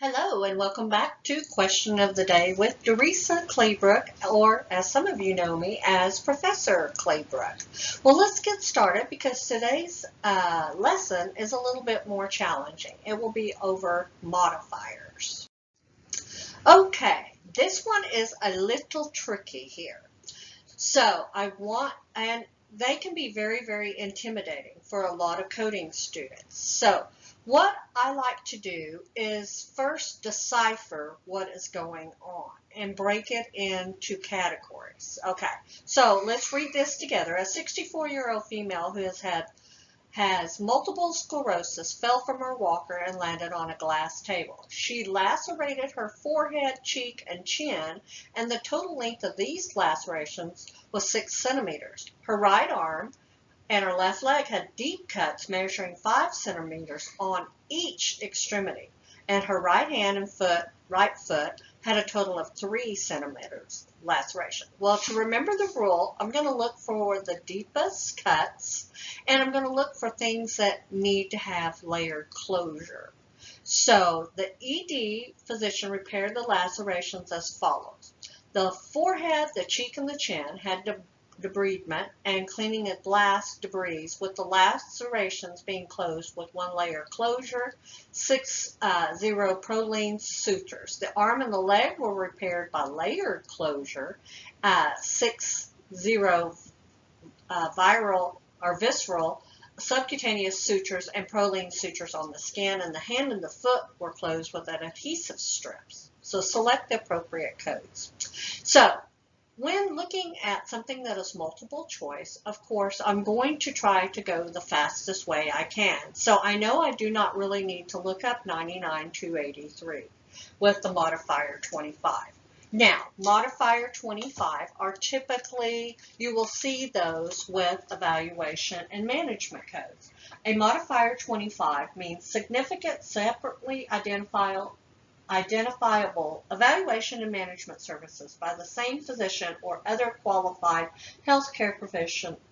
Hello and welcome back to Question of the Day with Doresa Claybrook, or as some of you know me as Professor Claybrook. Well, let's get started because today's lesson is a little bit more challenging. It will be over modifiers. Okay, this one is a little tricky here. So and they can be very, very intimidating for a lot of coding students. So what I like to do is first decipher what is going on and break it into categories. Okay, so let's read this together. A 64-year-old female who has multiple sclerosis fell from her walker and landed on a glass table. She lacerated her forehead, cheek, and chin, and the total length of these lacerations was 6 centimeters. Her right arm and her left leg had deep cuts measuring 5 centimeters on each extremity, and her right hand and right foot had a total of 3 centimeters laceration. Well, to remember the rule, I'm going to look for the deepest cuts, and I'm going to look for things that need to have layered closure. So the ED physician repaired the lacerations as follows. The forehead, the cheek, and the chin had debridement and cleaning of glass debris, with the lacerations being closed with 1 layer closure, 6 proline sutures. The arm and the leg were repaired by layered closure, 6 viral or visceral subcutaneous sutures and proline sutures on the skin, and the hand and the foot were closed with adhesive strips. So select the appropriate codes. So when looking at something that is multiple choice, of course, I'm going to try to go the fastest way I can. So I know I do not really need to look up 99-283 with the modifier 25. Now, modifier 25 are typically, you will see those with evaluation and management codes. A modifier 25 means significant, separately identifiable evaluation and management services by the same physician or other qualified healthcare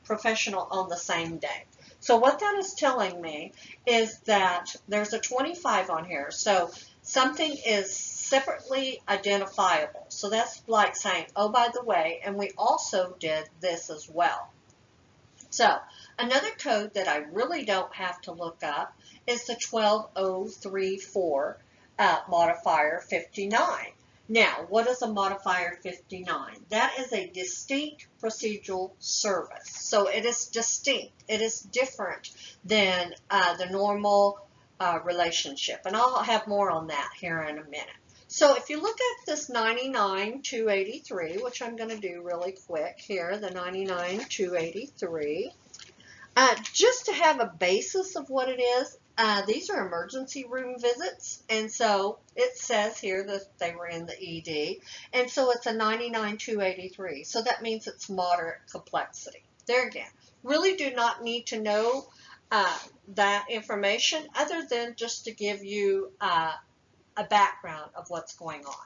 professional on the same day. So what that is telling me is that there's a 25 on here. So something is separately identifiable. So that's like saying, oh, by the way, and we also did this as well. So another code that I really don't have to look up is the 12034 modifier 59. Now, what is a modifier 59? That is a distinct procedural service. So it is distinct. It is different than the normal relationship. And I'll have more on that here in a minute. So if you look at this 99-283, which I'm going to do really quick here, the 99-283, just to have a basis of what it is, these are emergency room visits, and so it says here that they were in the ED, and so it's a 99-283, so that means it's moderate complexity. There again, really do not need to know that information other than just to give you a background of what's going on.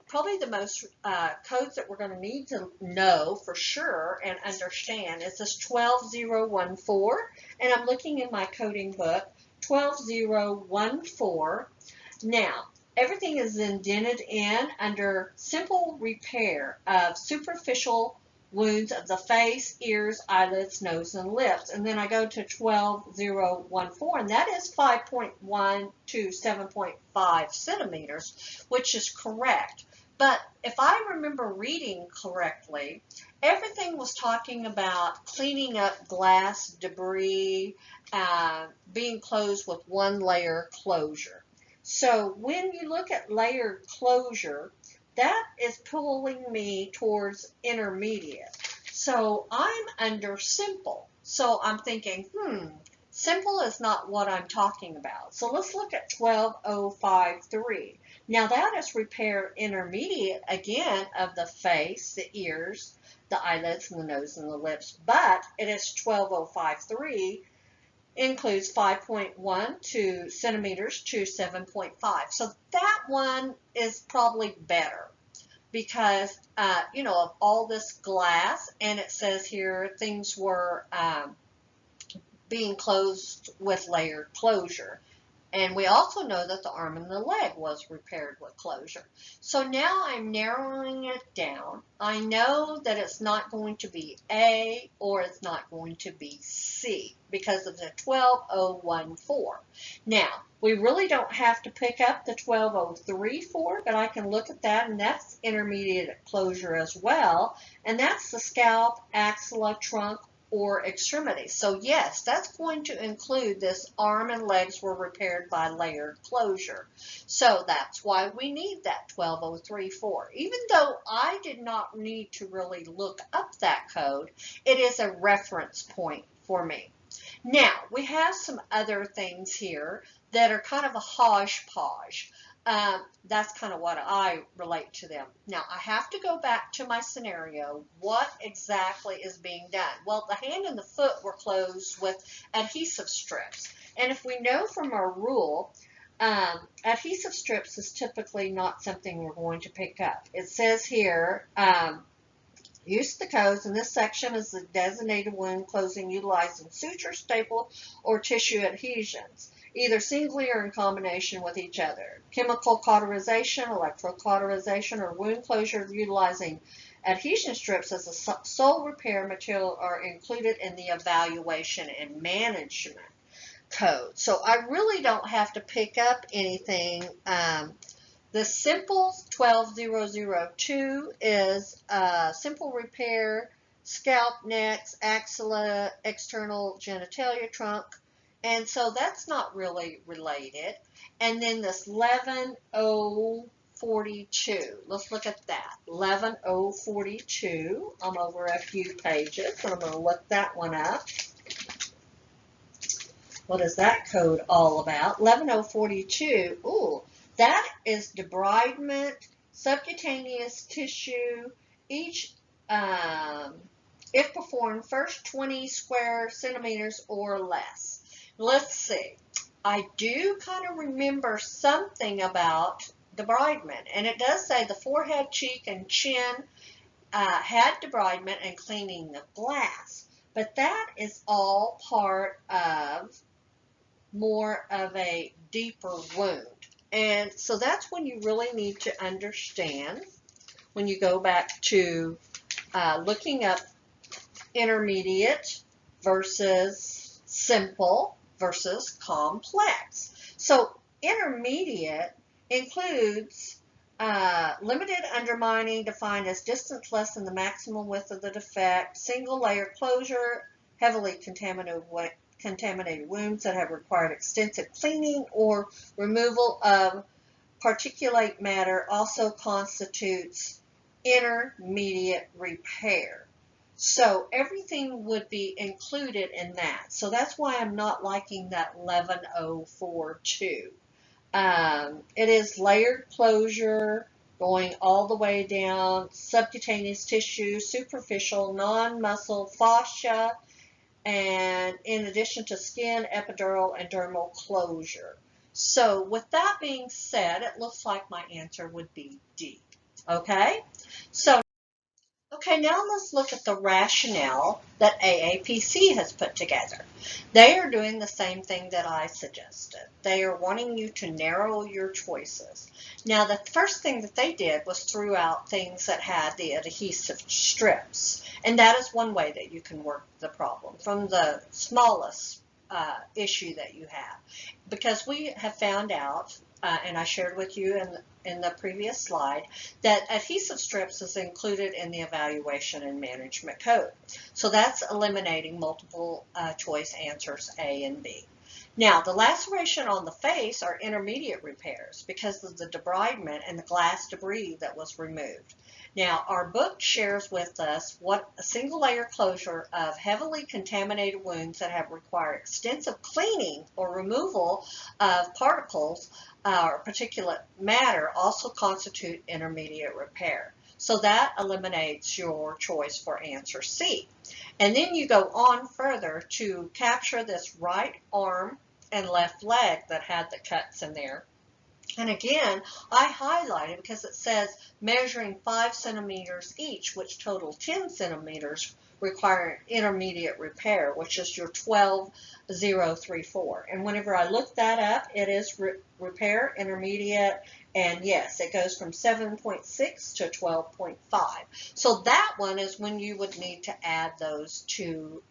Probably the most codes that we're going to need to know for sure and understand is this 12014, and I'm looking in my coding book, 12014. Now, everything is indented in under simple repair of superficial wounds of the face, ears, eyelids, nose, and lips. And then I go to 12014, and that is 5.1 to 7.5 centimeters, which is correct. But if I remember reading correctly, everything was talking about cleaning up glass debris, being closed with 1 layer closure. So when you look at layered closure, that is pulling me towards intermediate. So I'm under simple. So I'm thinking, simple is not what I'm talking about. So let's look at 12053. Now that is repair intermediate, again, of the face, the ears, the eyelids, and the nose, and the lips. But it is 12053, includes 5.1 to centimeters to 7.5. So that one is probably better because, of all this glass, and it says here things were being closed with layered closure. And we also know that the arm and the leg was repaired with closure. So now I'm narrowing it down. I know that it's not going to be A or it's not going to be C because of the 12014. Now, we really don't have to pick up the 12034, but I can look at that, and that's intermediate closure as well. And that's the scalp, axilla, trunk, or extremities. So yes, that's going to include this arm and legs were repaired by layered closure. So that's why we need that 12034. Even though I did not need to really look up that code, it is a reference point for me. Now, we have some other things here that are kind of a hodgepodge. That's kind of what I relate to them. Now, I have to go back to my scenario. What exactly is being done? Well, the hand and the foot were closed with adhesive strips. And if we know from our rule, adhesive strips is typically not something we're going to pick up. It says here, use the codes in this section is the designated wound closing utilizing suture, staple, or tissue adhesions, either singly or in combination with each other. Chemical cauterization, electrocauterization, or wound closure utilizing adhesion strips as a sole repair material are included in the evaluation and management code. So I really don't have to pick up anything. The simple 12002 is simple repair, scalp, necks, axilla, external genitalia, trunk, and so that's not really related. And then this 11042, let's look at that. 11042, I'm over a few pages, and I'm going to look that one up. What is that code all about? 11042, ooh. That is debridement, subcutaneous tissue, each, if performed, first 20 square centimeters or less. Let's see. I do kind of remember something about debridement, and it does say the forehead, cheek, and chin had debridement and cleaning of glass. But that is all part of more of a deeper wound. And so that's when you really need to understand, when you go back to looking up intermediate versus simple versus complex. So intermediate includes limited undermining defined as distance less than the maximum width of the defect, single layer closure, heavily contaminated wounds that have required extensive cleaning or removal of particulate matter also constitutes intermediate repair. So everything would be included in that. So that's why I'm not liking that 11042. It is layered closure going all the way down, subcutaneous tissue, superficial, non-muscle, fascia, and in addition to skin, epidural, and dermal closure. So with that being said, it looks like my answer would be D. Okay? So, now let's look at the rationale that AAPC has put together. They are doing the same thing that I suggested. They are wanting you to narrow your choices. Now, the first thing that they did was threw out things that had the adhesive strips. And that is one way that you can work the problem from the smallest issue that you have. Because we have found out, and I shared with you in the previous slide, that adhesive strips is included in the evaluation and management code. So that's eliminating multiple choice answers A and B. Now, the laceration on the face are intermediate repairs because of the debridement and the glass debris that was removed. Now, our book shares with us what a single layer closure of heavily contaminated wounds that have required extensive cleaning or removal of particles or particulate matter also constitute intermediate repair. So that eliminates your choice for answer C. And then you go on further to capture this right arm and left leg that had the cuts in there. And again, I highlighted because it says measuring 5 centimeters each, which total 10 centimeters require intermediate repair, which is your 12034. And whenever I look that up, it is repair intermediate, and yes, it goes from 7.6 to 12.5. So that one is when you would need to add those two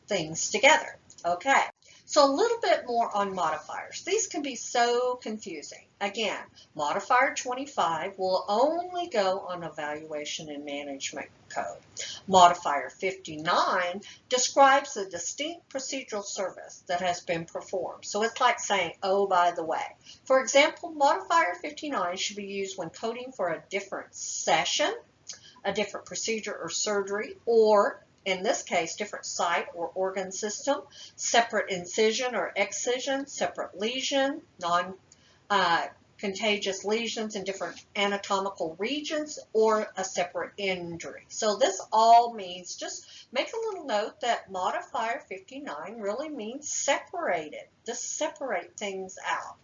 things together. Okay. So a little bit more on modifiers. These can be so confusing. Again, modifier 25 will only go on evaluation and management code. Modifier 59 describes a distinct procedural service that has been performed. So it's like saying, oh, by the way. For example, modifier 59 should be used when coding for a different session, a different procedure or surgery, or in this case, different site or organ system, separate incision or excision, separate lesion, non-contagious lesions in different anatomical regions, or a separate injury. So this all means, just make a little note that modifier 59 really means separated. Just separate things out.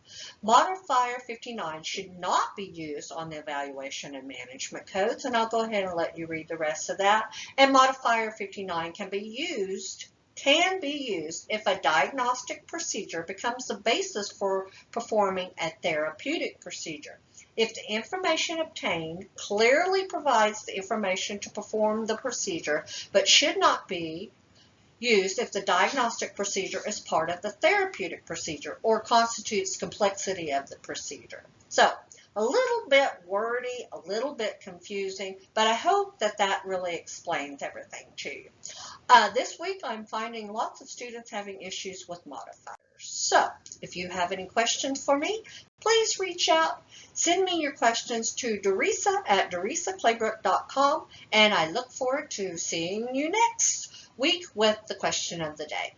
Modifier 59 should not be used on the evaluation and management codes, and I'll go ahead and let you read the rest of that. And modifier 59 can be used if a diagnostic procedure becomes the basis for performing a therapeutic procedure. If the information obtained clearly provides the information to perform the procedure, but should not be used if the diagnostic procedure is part of the therapeutic procedure or constitutes complexity of the procedure. So, a little bit wordy, a little bit confusing, but I hope that that really explains everything to you. This week I'm finding lots of students having issues with modifiers. So, if you have any questions for me, please reach out. Send me your questions to Dorisa at dorisaclaybrook.com, and I look forward to seeing you next week with the question of the day.